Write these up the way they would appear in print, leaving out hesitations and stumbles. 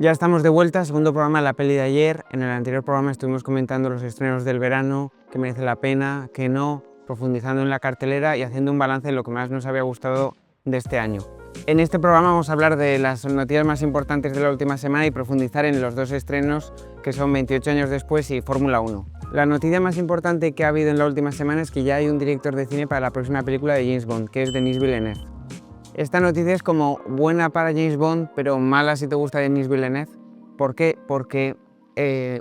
Ya estamos de vuelta, segundo programa de La Peli de ayer. En el anterior programa estuvimos comentando los estrenos del verano, que merece la pena, que no, profundizando en la cartelera y haciendo un balance de lo que más nos había gustado de este año. En este programa vamos a hablar de las noticias más importantes de la última semana y profundizar en los dos estrenos que son 28 años después y Fórmula 1. La noticia más importante que ha habido en la última semana es que ya hay un director de cine para la próxima película de James Bond, que es Denis Villeneuve. Esta noticia es como buena para James Bond, pero mala si te gusta Denis Villeneuve. ¿Por qué? Porque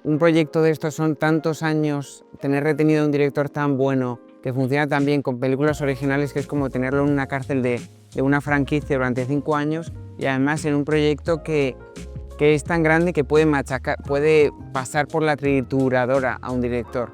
un proyecto de estos son tantos años, tener retenido a un director tan bueno, que funciona tan bien con películas originales, que es como tenerlo en una cárcel de una franquicia durante 5 años y además en un proyecto que es tan grande que puede pasar por la trituradora a un director.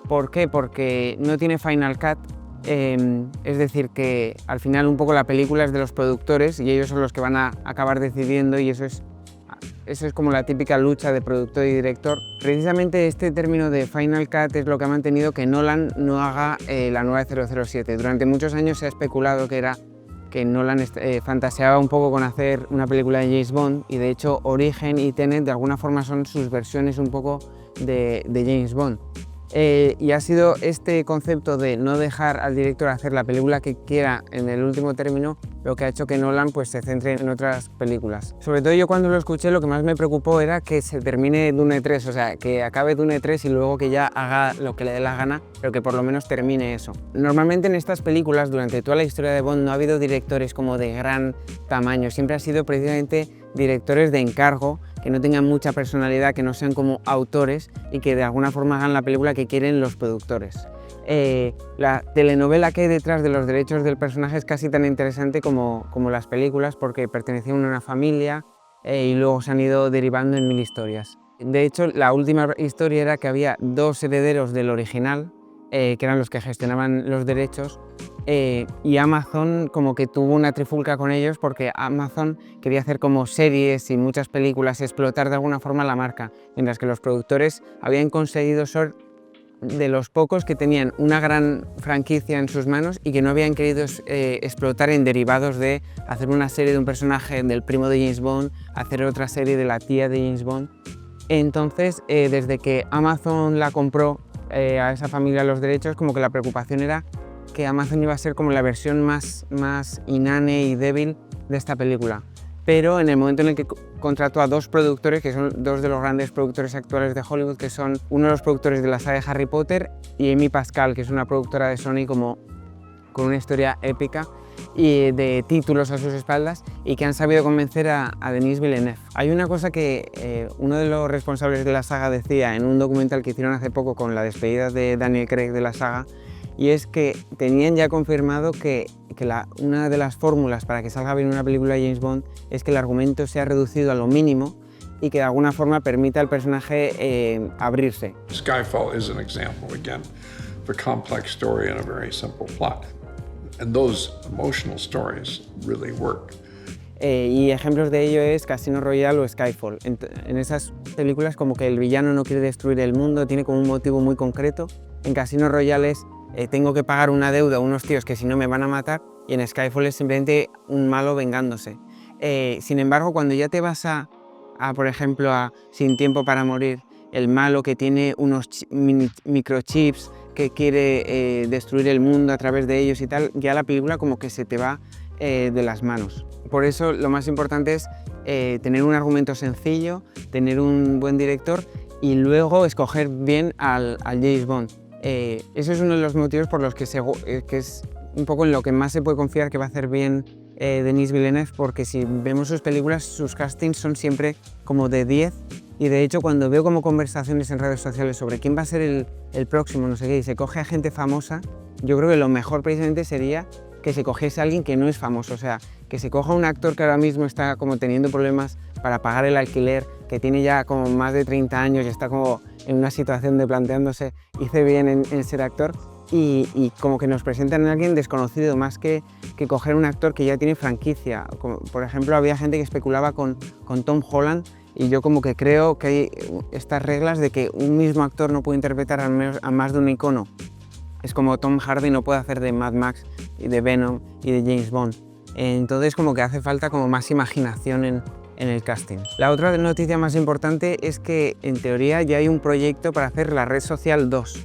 ¿Por qué? Porque no tiene Final Cut. Es decir, que al final un poco la película es de los productores y ellos son los que van a acabar decidiendo, y eso es como la típica lucha de productor y director. Precisamente este término de Final Cut es lo que ha mantenido que Nolan no haga la nueva 007. Durante muchos años se ha especulado que Nolan fantaseaba un poco con hacer una película de James Bond, y de hecho Origen y Tenet de alguna forma son sus versiones un poco de James Bond. Y ha sido este concepto de no dejar al director hacer la película que quiera en el último término lo que ha hecho que Nolan pues, se centre en otras películas. Sobre todo yo cuando lo escuché lo que más me preocupó era que se termine Dune 3, o sea, que acabe Dune 3 y luego que ya haga lo que le dé la gana, pero que por lo menos termine eso. Normalmente en estas películas, durante toda la historia de Bond, no ha habido directores como de gran tamaño, siempre ha sido precisamente directores de encargo, que no tengan mucha personalidad, que no sean como autores y que de alguna forma hagan la película que quieren los productores. La telenovela que hay detrás de los derechos del personaje es casi tan interesante como las películas, porque pertenecían a una familia y luego se han ido derivando en 1000 historias. De hecho, la última historia era que había 2 herederos del original, que eran los que gestionaban los derechos, y Amazon como que tuvo una trifulca con ellos porque Amazon quería hacer como series y muchas películas, explotar de alguna forma la marca, mientras que los productores habían conseguido ser de los pocos que tenían una gran franquicia en sus manos y que no habían querido explotar en derivados de hacer una serie de un personaje del primo de James Bond, hacer otra serie de la tía de James Bond. Entonces, desde que Amazon la compró a esa familia los derechos, como que la preocupación era que Amazon iba a ser como la versión más inane y débil de esta película. Pero en el momento en el que contrató a 2 productores, que son 2 de los grandes productores actuales de Hollywood, que son uno de los productores de la saga de Harry Potter y Amy Pascal, que es una productora de Sony como con una historia épica y de títulos a sus espaldas, y que han sabido convencer a Denis Villeneuve. Hay una cosa que uno de los responsables de la saga decía en un documental que hicieron hace poco con la despedida de Daniel Craig de la saga, y es que tenían ya confirmado que una de las fórmulas para que salga bien una película de James Bond es que el argumento sea reducido a lo mínimo y que de alguna forma permita al personaje abrirse. Skyfall is an example, again, of a complex story and a very simple plot. And those emotional stories really work. Y ejemplos de ello es Casino Royale o Skyfall. En esas películas como que el villano no quiere destruir el mundo, tiene como un motivo muy concreto. En Casino Royale es tengo que pagar una deuda a unos tíos que si no me van a matar, y en Skyfall es simplemente un malo vengándose. Sin embargo, cuando ya te vas por ejemplo, a Sin tiempo para morir, el malo que tiene unos microchips que quiere destruir el mundo a través de ellos y tal, ya la película como que se te va de las manos. Por eso lo más importante es tener un argumento sencillo, tener un buen director y luego escoger bien al James Bond. Eso es uno de los motivos por los que es un poco en lo que más se puede confiar que va a hacer bien Denis Villeneuve, porque si vemos sus películas, sus castings son siempre como de 10, y de hecho cuando veo como conversaciones en redes sociales sobre quién va a ser el próximo, no sé qué, y se coge a gente famosa, yo creo que lo mejor precisamente sería que se cogiese a alguien que no es famoso, o sea, que se coja a un actor que ahora mismo está como teniendo problemas para pagar el alquiler, que tiene ya como más de 30 años y está como en una situación de planteándose, hice bien en ser actor, y como que nos presentan a alguien desconocido, más que coger un actor que ya tiene franquicia. Como, por ejemplo, había gente que especulaba con Tom Holland, y yo como que creo que hay estas reglas de que un mismo actor no puede interpretar a más de un icono. Es como Tom Hardy no puede hacer de Mad Max y de Venom y de James Bond. Entonces como que hace falta como más imaginación en el casting. La otra noticia más importante es que en teoría ya hay un proyecto para hacer La Red Social 2,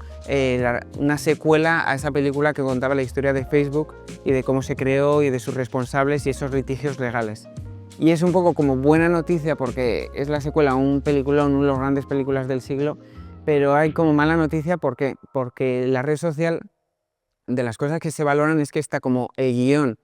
una secuela a esa película que contaba la historia de Facebook y de cómo se creó y de sus responsables y esos litigios legales. Y es un poco como buena noticia porque es la secuela a un peliculón, una de las grandes películas del siglo, pero hay como mala noticia porque La Red Social, de las cosas que se valoran es que está como el guión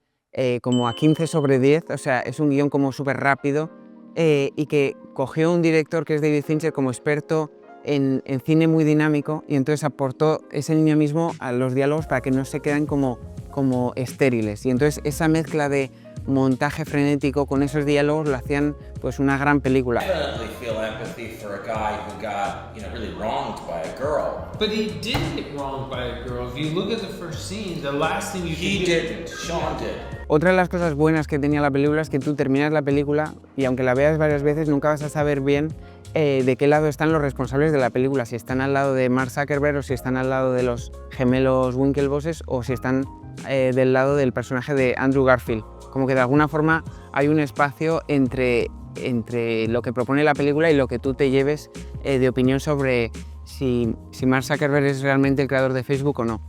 como a 15/10, o sea, es un guión como súper rápido y que cogió un director que es David Fincher como experto en cine muy dinámico y entonces aportó ese dinamismo a los diálogos para que no se quedan como estériles. Y entonces esa mezcla de montaje frenético con esos diálogos lo hacían pues una gran película. Definitely feel empathy for a guy who got, really wronged by a girl. But he did get wronged by a girl. If you look at the first scene, the last thing you He can didn't. Sean did. Otra de las cosas buenas que tenía la película es que tú terminas la película y aunque la veas varias veces nunca vas a saber bien de qué lado están los responsables de la película, si están al lado de Mark Zuckerberg o si están al lado de los gemelos Winklevosses o si están del lado del personaje de Andrew Garfield. Como que de alguna forma hay un espacio entre lo que propone la película y lo que tú te lleves de opinión sobre si Mark Zuckerberg es realmente el creador de Facebook o no.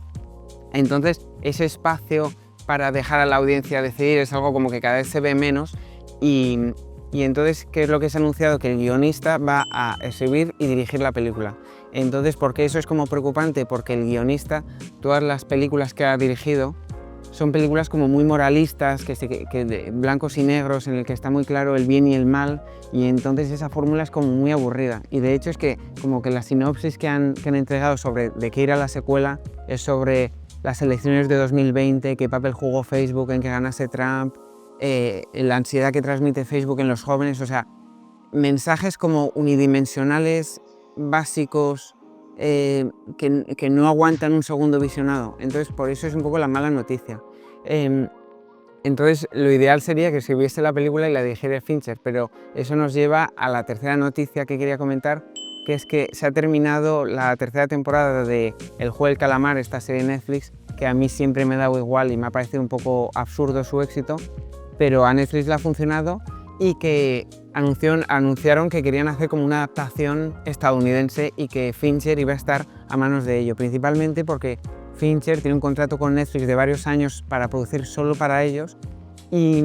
Entonces ese espacio para dejar a la audiencia decidir es algo como que cada vez se ve menos y entonces, ¿qué es lo que se ha anunciado? Que el guionista va a escribir y dirigir la película. Entonces, ¿por qué eso es como preocupante? Porque el guionista, todas las películas que ha dirigido, son películas como muy moralistas, que de blancos y negros, en el que está muy claro el bien y el mal, y entonces esa fórmula es como muy aburrida. Y de hecho es que como que la sinopsis que han entregado sobre de qué irá la secuela es sobre las elecciones de 2020, qué papel jugó Facebook en que ganase Trump, la ansiedad que transmite Facebook en los jóvenes, o sea, mensajes como unidimensionales, básicos, que no aguantan un segundo visionado. Entonces, por eso es un poco la mala noticia. Entonces, lo ideal sería que se viese la película y la dirigiera Fincher, pero eso nos lleva a la tercera noticia que quería comentar, que es que se ha terminado la tercera temporada de El Juego del Calamar, esta serie de Netflix, que a mí siempre me ha dado igual y me ha parecido un poco absurdo su éxito, pero a Netflix le ha funcionado y que anunciaron que querían hacer como una adaptación estadounidense y que Fincher iba a estar a manos de ello, principalmente porque Fincher tiene un contrato con Netflix de varios años para producir solo para ellos y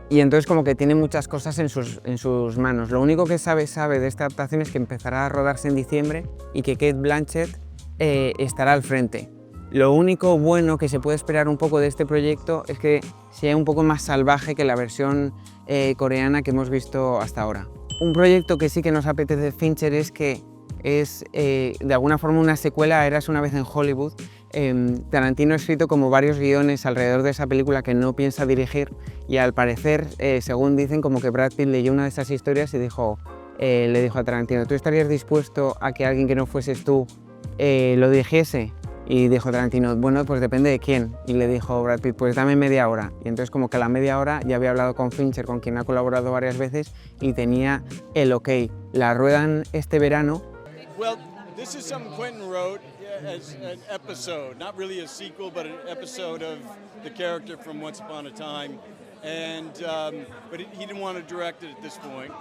entonces como que tiene muchas cosas en sus manos. Lo único que sabe de esta adaptación es que empezará a rodarse en diciembre y que Cate Blanchett estará al frente. Lo único bueno que se puede esperar un poco de este proyecto es que sea un poco más salvaje que la versión coreana que hemos visto hasta ahora. Un proyecto que sí que nos apetece Fincher es que es de alguna forma una secuela a Érase una vez en Hollywood. Tarantino ha escrito como varios guiones alrededor de esa película que no piensa dirigir y al parecer, según dicen, como que Brad Pitt leyó una de esas historias y le dijo a Tarantino, ¿tú estarías dispuesto a que alguien que no fueses tú lo dirigiese? Y dijo Tarantino, bueno, pues depende de quién. Y le dijo Brad Pitt, pues dame media hora. Y entonces como que a la media hora ya había hablado con Fincher, con quien ha colaborado varias veces, y tenía el ok. La ruedan este verano. Well, this is something Quentin wrote as an episode, not really a sequel, but an episode of the character from Once Upon a Time. And but he didn't want to direct it at this point.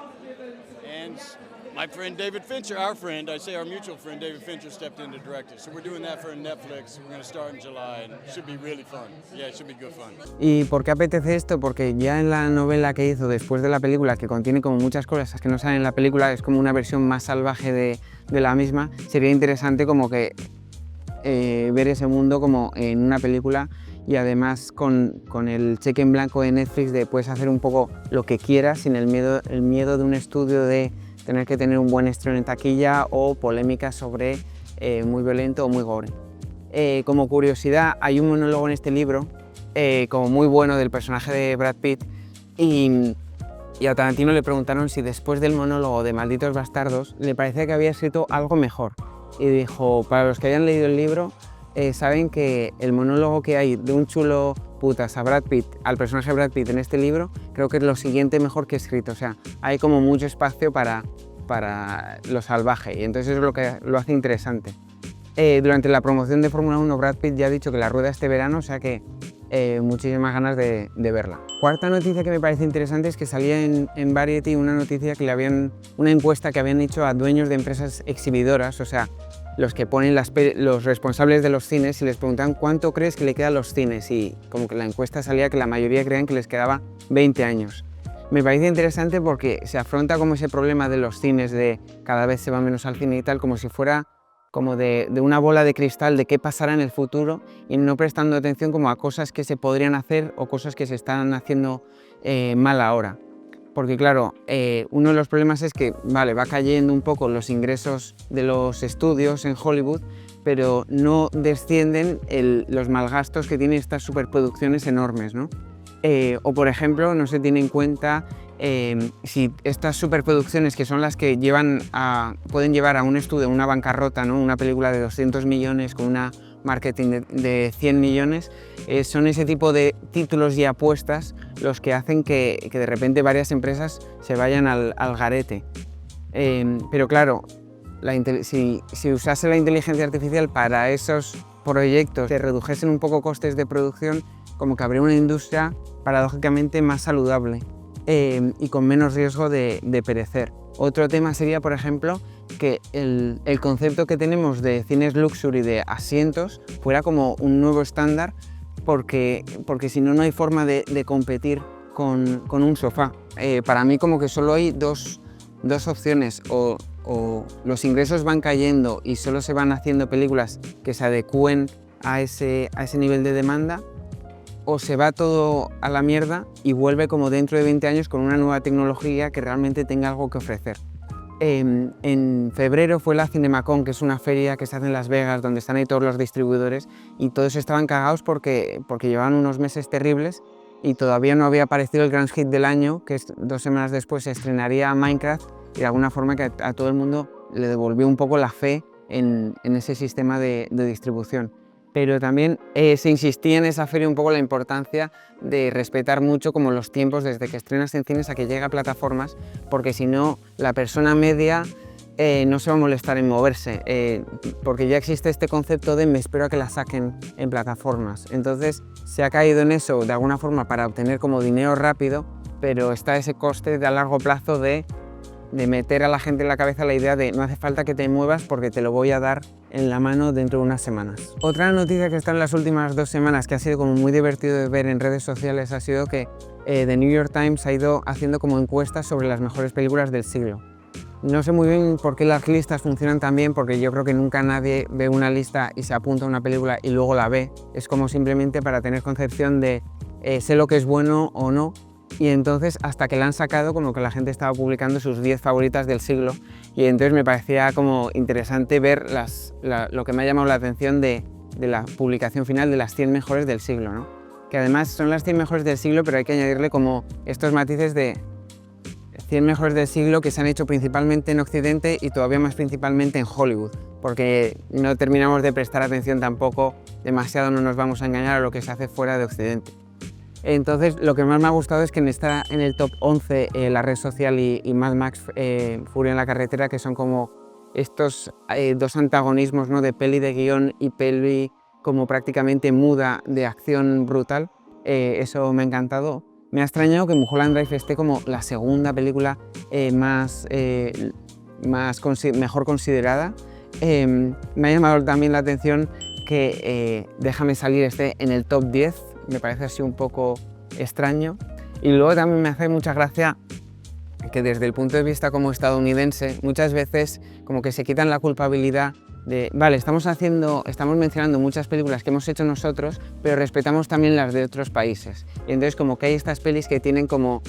And my friend David Fincher, our mutual friend David Fincher, stepped in to direct it. So we're doing that for Netflix. We're going to start in July, and it should be really fun. Yeah, it should be good fun. ¿Y por qué apetece esto? Porque ya en la novela que hizo después de la película, que contiene como muchas cosas que no salen en la película, es como una versión más salvaje de la misma, sería interesante como que ver ese mundo como en una película y además con el cheque en blanco de Netflix de puedes hacer un poco lo que quieras sin el miedo de un estudio de tener que tener un buen estreno en taquilla o polémicas sobre muy violento o muy gore. Como curiosidad, hay un monólogo en este libro como muy bueno del personaje de Brad Pitt y a Tarantino le preguntaron si después del monólogo de Malditos Bastardos le parecía que había escrito algo mejor y dijo, para los que hayan leído el libro saben que el monólogo que hay de un chulo putas a Brad Pitt, al personaje de Brad Pitt en este libro, creo que es lo siguiente mejor que he escrito, o sea, hay como mucho espacio para lo salvaje y entonces eso es lo que lo hace interesante. Durante la promoción de Fórmula 1 Brad Pitt ya ha dicho que la rueda este verano, o sea que muchísimas ganas de verla. Cuarta noticia que me parece interesante es que salía en Variety una noticia que una encuesta que habían hecho a dueños de empresas exhibidoras, o sea, los que ponen los responsables de los cines, y les preguntaban cuánto crees que le queda a los cines, y como que la encuesta salía que la mayoría creían que les quedaba 20 años. Me parece interesante porque se afronta como ese problema de los cines, de cada vez se va menos al cine y tal, como si fuera como de una bola de cristal de qué pasará en el futuro, y no prestando atención como a cosas que se podrían hacer o cosas que se están haciendo mal ahora. Porque claro, uno de los problemas es que va cayendo un poco los ingresos de los estudios en Hollywood, pero no descienden los malgastos que tienen estas superproducciones enormes, ¿no? O por ejemplo, no se tiene en cuenta si estas superproducciones, que son las que pueden llevar a un estudio a una bancarrota, ¿no? Una película de 200 millones con una marketing de 100 millones, son ese tipo de títulos y apuestas los que hacen que de repente varias empresas se vayan al garete. Pero claro, si usase la inteligencia artificial para esos proyectos, que redujesen un poco costes de producción, como que habría una industria paradójicamente más saludable y con menos riesgo de perecer. Otro tema sería, por ejemplo, que el concepto que tenemos de cines luxury, de asientos, fuera como un nuevo estándar, porque si no, no hay forma de competir con un sofá. Para mí como que solo hay dos opciones, o los ingresos van cayendo y solo se van haciendo películas que se adecúen a ese nivel de demanda, o se va todo a la mierda y vuelve como dentro de 20 años con una nueva tecnología que realmente tenga algo que ofrecer. En febrero fue la CinemaCon, que es una feria que se hace en Las Vegas, donde están ahí todos los distribuidores, y todos estaban cagados porque llevaban unos meses terribles y todavía no había aparecido el gran hit del año, que 2 semanas después se estrenaría Minecraft, y de alguna forma que a todo el mundo le devolvió un poco la fe en ese sistema de distribución. Pero también se insistía en esa feria un poco la importancia de respetar mucho como los tiempos desde que estrenas en cines a que llega a plataformas, porque si no, la persona media no se va a molestar en moverse, porque ya existe este concepto de me espero a que la saquen en plataformas. Entonces se ha caído en eso de alguna forma para obtener como dinero rápido, pero está ese coste de a largo plazo de meter a la gente en la cabeza la idea de no hace falta que te muevas porque te lo voy a dar en la mano dentro de unas semanas. Otra noticia que está en las últimas 2 semanas, que ha sido como muy divertido de ver en redes sociales, ha sido que The New York Times ha ido haciendo como encuestas sobre las mejores películas del siglo. No sé muy bien por qué las listas funcionan tan bien, porque yo creo que nunca nadie ve una lista y se apunta a una película y luego la ve. Es como simplemente para tener concepción de sé lo que es bueno o no. Y entonces, hasta que la han sacado, como que la gente estaba publicando sus 10 favoritas del siglo, y entonces me parecía como interesante ver lo que me ha llamado la atención de la publicación final de las 100 mejores del siglo, ¿no? Que además son las 100 mejores del siglo, pero hay que añadirle como estos matices de 100 mejores del siglo que se han hecho principalmente en Occidente y todavía más principalmente en Hollywood, porque no terminamos de prestar atención tampoco demasiado, no nos vamos a engañar, a lo que se hace fuera de Occidente. Entonces, lo que más me ha gustado es que está en el top 11 La Red Social y Mad Max Furia en la Carretera, que son como estos 2 antagonismos, ¿no? De peli de guión y peli como prácticamente muda de acción brutal. Eso me ha encantado. Me ha extrañado que Mulholland Drive esté como la segunda película mejor considerada. Me ha llamado también la atención que Déjame salir esté en el top 10. Me parece así un poco extraño. Y luego también me hace mucha gracia que desde el punto de vista como estadounidense, muchas veces como que se quitan la culpabilidad de, vale, estamos mencionando muchas películas que hemos hecho nosotros, pero respetamos también las de otros países. Y entonces como que hay estas pelis que tienen como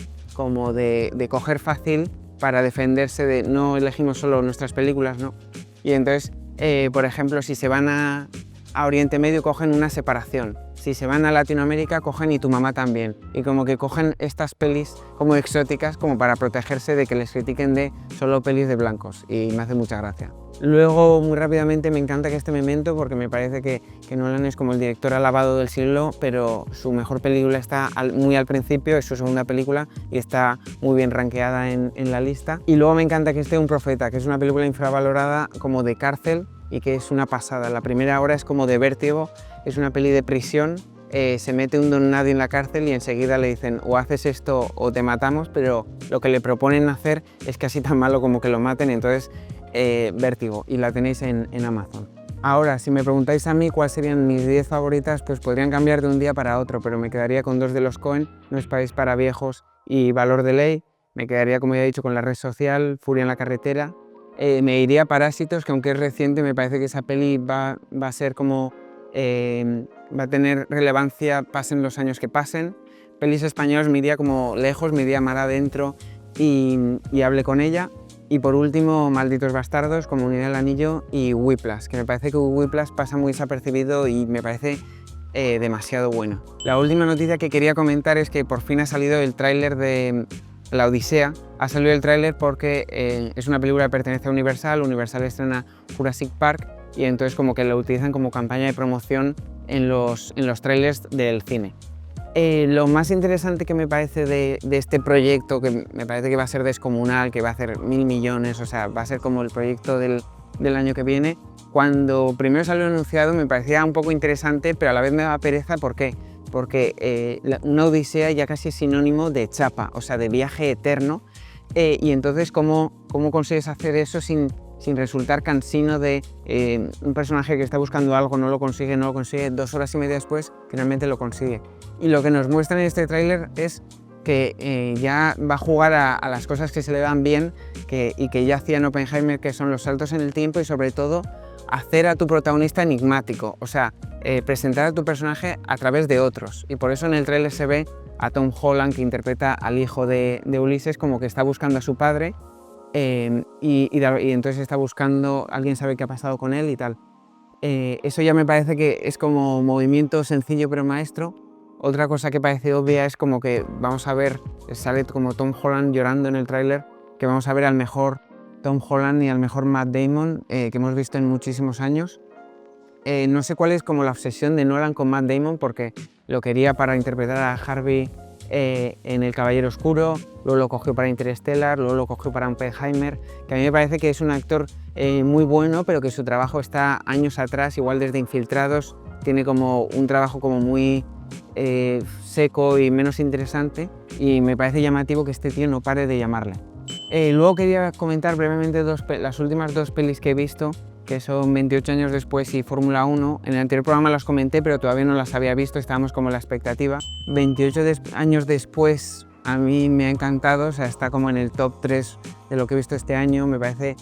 de coger fácil para defenderse de no elegimos solo nuestras películas, ¿no? Y entonces, por ejemplo, si se van a Oriente Medio, cogen una separación. Si se van a Latinoamérica, cogen Y tu mamá también. Y como que cogen estas pelis como exóticas como para protegerse de que les critiquen de solo pelis de blancos. Y me hace mucha gracia. Luego, muy rápidamente, me encanta que este Memento, porque me parece que Nolan es como el director alabado del siglo, pero su mejor película está muy al principio, es su segunda película y está muy bien rankeada en la lista. Y luego me encanta que esté Un Profeta, que es una película infravalorada como de cárcel y que es una pasada. La primera hora es como de vértigo, es una peli de prisión se mete un don nadie en la cárcel y enseguida le dicen o haces esto o te matamos, pero lo que le proponen hacer es casi tan malo como que lo maten, entonces Vértigo, y la tenéis en Amazon. Ahora, si me preguntáis a mí cuáles serían mis 10 favoritas, pues podrían cambiar de un día para otro, pero me quedaría con 2 de los Coen, No es país para viejos y Valor de ley. Me quedaría, como ya he dicho, con La red social, Furia en la carretera. Me iría a Parásitos, que aunque es reciente, me parece que esa peli va a ser como... va a tener relevancia, pasen los años que pasen. Pelis españolas me iría como lejos, me iría mar adentro y Hable con ella. Y por último, Malditos bastardos, Comunidad del Anillo y Whiplash, que me parece que Whiplash pasa muy desapercibido y me parece demasiado bueno. La última noticia que quería comentar es que por fin ha salido el tráiler de La Odisea. Ha salido el tráiler porque es una película que pertenece a Universal. Universal estrena Jurassic Park y entonces como que lo utilizan como campaña de promoción en los trailers del cine. Lo más interesante que me parece de este proyecto, que me parece que va a ser descomunal, que va a hacer 1000 millones, o sea, va a ser como el proyecto del año que viene, cuando primero salió anunciado me parecía un poco interesante, pero a la vez me daba pereza. ¿Por qué? Porque una odisea ya casi es sinónimo de chapa, o sea, de viaje eterno, y entonces ¿cómo consigues hacer eso sin resultar cansino de un personaje que está buscando algo, no lo consigue, 2 horas y media después finalmente lo consigue? Y lo que nos muestran en este tráiler es que ya va a jugar a las cosas que se le dan bien y que ya hacía en Oppenheimer, que son los saltos en el tiempo y sobre todo hacer a tu protagonista enigmático, o sea, presentar a tu personaje a través de otros. Y por eso en el tráiler se ve a Tom Holland, que interpreta al hijo de Ulises, como que está buscando a su padre. Y entonces está buscando, alguien sabe qué ha pasado con él y tal. Eso ya me parece que es como movimiento sencillo pero maestro. Otra cosa que parece obvia es como que vamos a ver, sale como Tom Holland llorando en el tráiler, que vamos a ver al mejor Tom Holland y al mejor Matt Damon que hemos visto en muchísimos años. No sé cuál es como la obsesión de Nolan con Matt Damon, porque lo quería para interpretar a Harvey en El Caballero Oscuro, luego lo cogió para Interstellar, luego lo cogió para Oppenheimer, que a mí me parece que es un actor muy bueno, pero que su trabajo está años atrás, igual desde Infiltrados, tiene como un trabajo como muy seco y menos interesante, y me parece llamativo que este tío no pare de llamarle. Luego quería comentar brevemente las últimas 2 pelis que he visto, que son 28 años después y Fórmula 1. En el anterior programa las comenté, pero todavía no las había visto, estábamos como en la expectativa. 28 años después a mí me ha encantado, o sea, está como en el top 3 de lo que he visto este año. Me parece,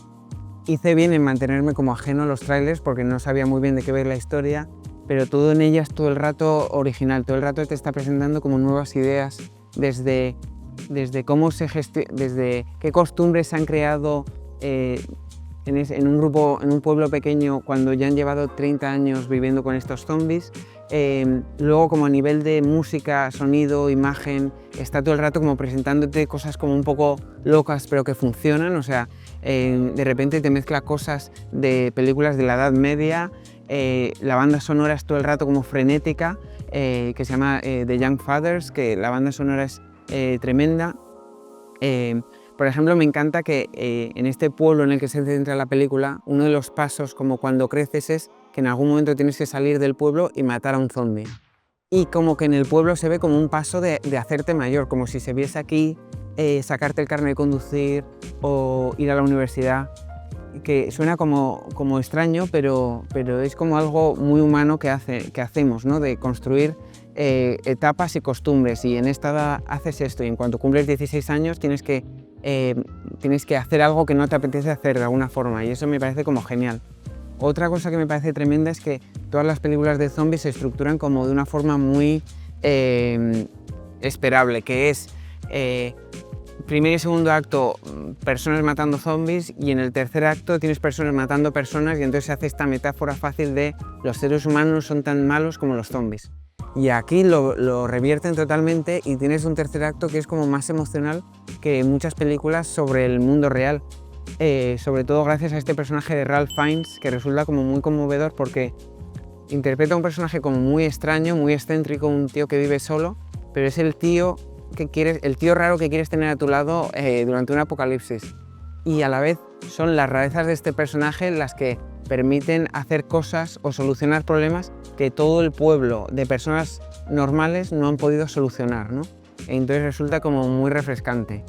hice bien en mantenerme como ajeno a los trailers porque no sabía muy bien de qué ver la historia, pero todo en ellas todo el rato original, todo el rato te está presentando como nuevas ideas, desde cómo desde qué costumbres se han creado en un pueblo pequeño cuando ya han llevado 30 años viviendo con estos zombies. Luego como a nivel de música, sonido, imagen, está todo el rato como presentándote cosas como un poco locas pero que funcionan, o sea, de repente te mezcla cosas de películas de la Edad Media, la banda sonora es todo el rato como frenética, que se llama The Young Fathers, que la banda sonora es tremenda. Por ejemplo, me encanta que en este pueblo en el que se centra la película, uno de los pasos como cuando creces es que en algún momento tienes que salir del pueblo y matar a un zombie. Y como que en el pueblo se ve como un paso de hacerte mayor, como si se viese aquí sacarte el carnet de conducir o ir a la universidad, que suena como extraño, pero es como algo muy humano que hacemos, ¿no? De construir etapas y costumbres, y en esta edad haces esto y en cuanto cumples 16 años tienes que hacer algo que no te apetece hacer de alguna forma, y eso me parece como genial. Otra cosa que me parece tremenda es que todas las películas de zombies se estructuran como de una forma muy esperable, que es primer y segundo acto personas matando zombies, y en el tercer acto tienes personas matando personas, y entonces se hace esta metáfora fácil de los seres humanos son tan malos como los zombies. Y aquí lo revierten totalmente y tienes un tercer acto que es como más emocional que muchas películas sobre el mundo real. Sobre todo gracias a este personaje de Ralph Fiennes, que resulta como muy conmovedor porque interpreta a un personaje como muy extraño, muy excéntrico, un tío que vive solo, pero es el tío raro que quieres tener a tu lado durante un apocalipsis. Y a la vez son las rarezas de este personaje las que permiten hacer cosas o solucionar problemas que todo el pueblo de personas normales no han podido solucionar, ¿no? Entonces resulta como muy refrescante.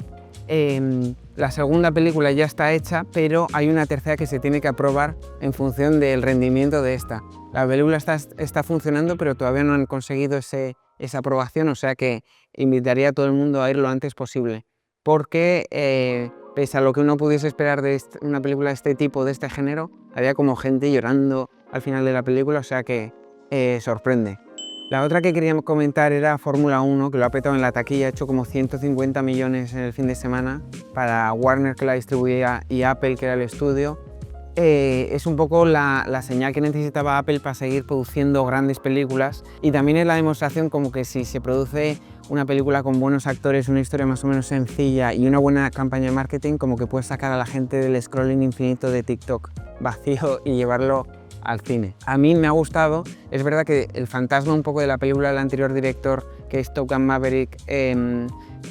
La segunda película ya está hecha, pero hay una tercera que se tiene que aprobar en función del rendimiento de esta. La película está funcionando, pero todavía no han conseguido esa aprobación, o sea que invitaría a todo el mundo a ir lo antes posible. Porque pese a lo que uno pudiese esperar de una película de este tipo, de este género, había como gente llorando al final de la película, o sea que sorprende. La otra que quería comentar era Fórmula 1, que lo ha petado en la taquilla, ha hecho como 150 millones en el fin de semana para Warner, que la distribuía, y Apple, que era el estudio. Es un poco la señal que necesitaba Apple para seguir produciendo grandes películas, y también es la demostración como que si se produce una película con buenos actores, una historia más o menos sencilla y una buena campaña de marketing, como que puedes sacar a la gente del scrolling infinito de TikTok vacío y llevarlo al cine. A mí me ha gustado, es verdad que el fantasma un poco de la película del anterior director, que es Top Gun Maverick,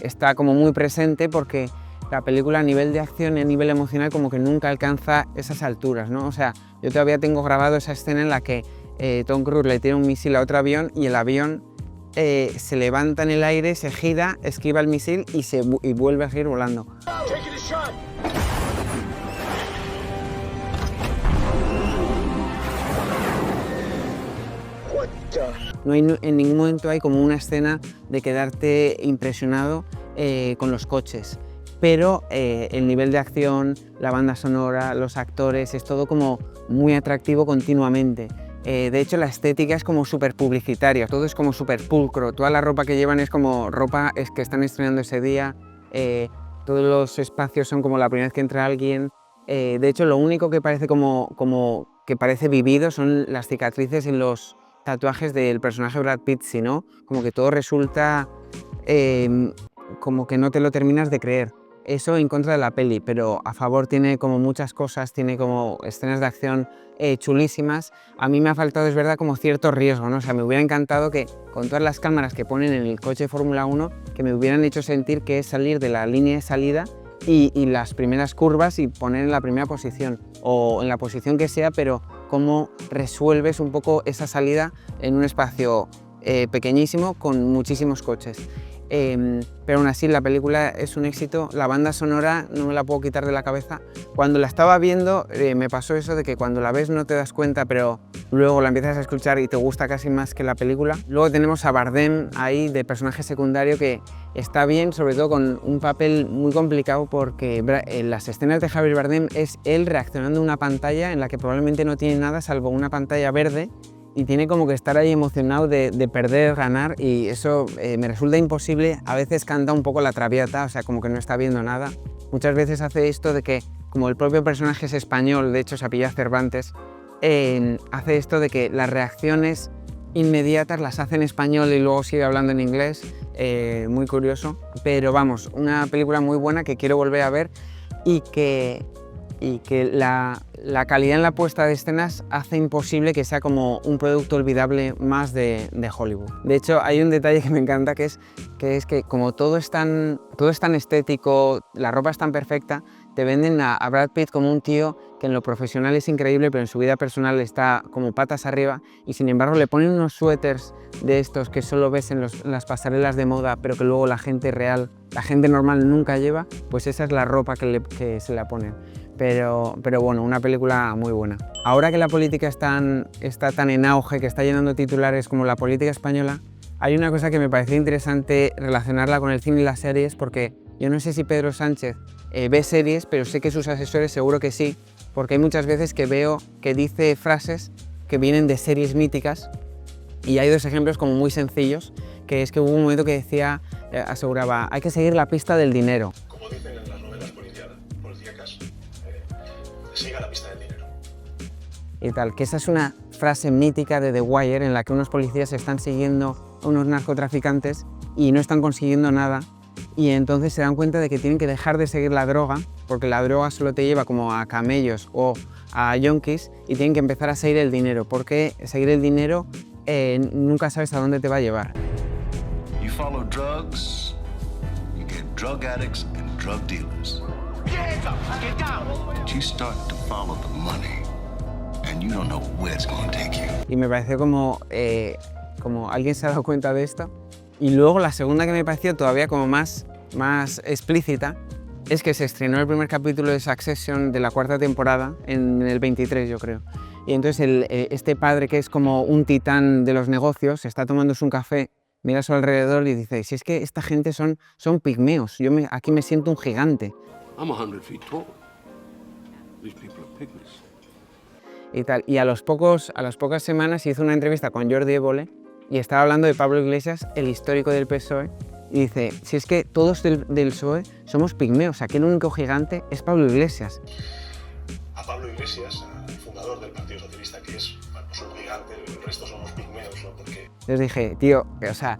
está como muy presente, porque la película a nivel de acción y a nivel emocional como que nunca alcanza esas alturas, ¿no? O sea, yo todavía tengo grabado esa escena en la que Tom Cruise le tira un misil a otro avión y el avión se levanta en el aire, se gira, esquiva el misil y vuelve a seguir volando. No hay, en ningún momento hay como una escena de quedarte impresionado con los coches, pero el nivel de acción, la banda sonora, los actores, es todo como muy atractivo continuamente. De hecho, la estética es como súper publicitaria, todo es como súper pulcro, toda la ropa que llevan es como ropa que están estrenando ese día, todos los espacios son como la primera vez que entra alguien. De hecho, lo único que parece como que parece vivido son las cicatrices en los tatuajes del personaje Brad Pitt, si no, como que todo resulta como que no te lo terminas de creer. Eso en contra de la peli, pero a favor tiene como muchas cosas, tiene como escenas de acción chulísimas. A mí me ha faltado, es verdad, como cierto riesgo, ¿no? O sea, me hubiera encantado que con todas las cámaras que ponen en el coche de Fórmula 1, que me hubieran hecho sentir que es salir de la línea de salida y las primeras curvas y poner en la primera posición, o en la posición que sea, pero cómo resuelves un poco esa salida en un espacio pequeñísimo con muchísimos coches. Pero aún así la película es un éxito, la banda sonora no me la puedo quitar de la cabeza. Cuando la estaba viendo me pasó eso de que cuando la ves no te das cuenta, pero luego la empiezas a escuchar y te gusta casi más que la película. Luego tenemos a Bardem ahí de personaje secundario, que está bien, sobre todo con un papel muy complicado, porque en las escenas de Javier Bardem es él reaccionando a una pantalla en la que probablemente no tiene nada salvo una pantalla verde, y tiene como que estar ahí emocionado de perder, ganar, y eso me resulta imposible. A veces canta un poco la traviata, o sea, como que no está viendo nada. Muchas veces hace esto de que, como el propio personaje es español, de hecho se apellida Cervantes, hace esto de que las reacciones inmediatas las hace en español y luego sigue hablando en inglés, muy curioso. Pero vamos, una película muy buena que quiero volver a ver, y que la calidad en la puesta de escenas hace imposible que sea como un producto olvidable más de Hollywood. De hecho, hay un detalle que me encanta, que es que como todo es tan estético, la ropa es tan perfecta, te venden a Brad Pitt como un tío que en lo profesional es increíble, pero en su vida personal está como patas arriba, y sin embargo le ponen unos suéteres de estos que solo ves en las pasarelas de moda, pero que luego la gente real, la gente normal nunca lleva. Pues esa es la ropa que se le ponen. Pero bueno, una película muy buena. Ahora que la política está tan en auge, que está llenando titulares como la política española, hay una cosa que me pareció interesante relacionarla con el cine y las series, porque yo no sé si Pedro Sánchez ve series, pero sé que sus asesores seguro que sí, porque hay muchas veces que veo que dice frases que vienen de series míticas, y hay dos ejemplos como muy sencillos, que es que hubo un momento que decía, aseguraba, hay que seguir la pista del dinero. Como dicen en las novelas policíacas, siga la pista del dinero. Y tal, que esa es una frase mítica de The Wire, en la que unos policías están siguiendo a unos narcotraficantes y no están consiguiendo nada, y entonces se dan cuenta de que tienen que dejar de seguir la droga, porque la droga solo te lleva como a camellos o a yonkis, y tienen que empezar a seguir el dinero, porque seguir el dinero nunca sabes a dónde te va a llevar. You follow drugs, you get drug addicts and drug dealers. Get hands up! Get down! But you start to follow the money, and you don't know where it's gonna take you. Y me pareció como alguien se ha dado cuenta de esto. Y luego la segunda que me pareció todavía como más explícita es que se estrenó el primer capítulo de Succession de la 4ª temporada en el 23, yo creo. Y entonces este padre, que es como un titán de los negocios, está tomándose un café, mira a su alrededor y dice, si es que esta gente son pigmeos, aquí me siento un gigante. I'm 100 feet tall. These people are pygmies. Y tal. Y a las pocas semanas hizo una entrevista con Jordi Évole y estaba hablando de Pablo Iglesias, el histórico del PSOE, y dice, si es que todos del PSOE somos pigmeos, aquí el único gigante es Pablo Iglesias. A Pablo Iglesias, el fundador del Partido Socialista, que es pues un gigante, el resto somos pigmeos, ¿no? Porque... Les dije, tío, o sea,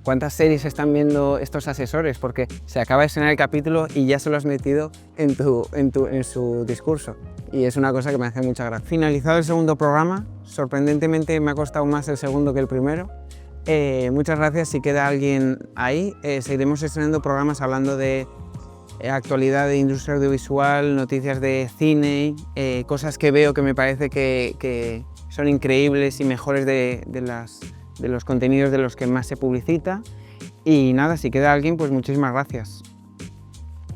¿cuántas series están viendo estos asesores? Porque se acaba de estrenar el capítulo y ya se lo has metido en su discurso. Y es una cosa que me hace mucha gracia. Finalizado el segundo programa, sorprendentemente me ha costado más el segundo que el primero. Muchas gracias, si queda alguien ahí. Seguiremos estrenando programas hablando de actualidad de industria audiovisual, noticias de cine, cosas que veo que me parece que son increíbles y mejores de los contenidos de los que más se publicita. Y nada, si queda alguien, pues muchísimas gracias.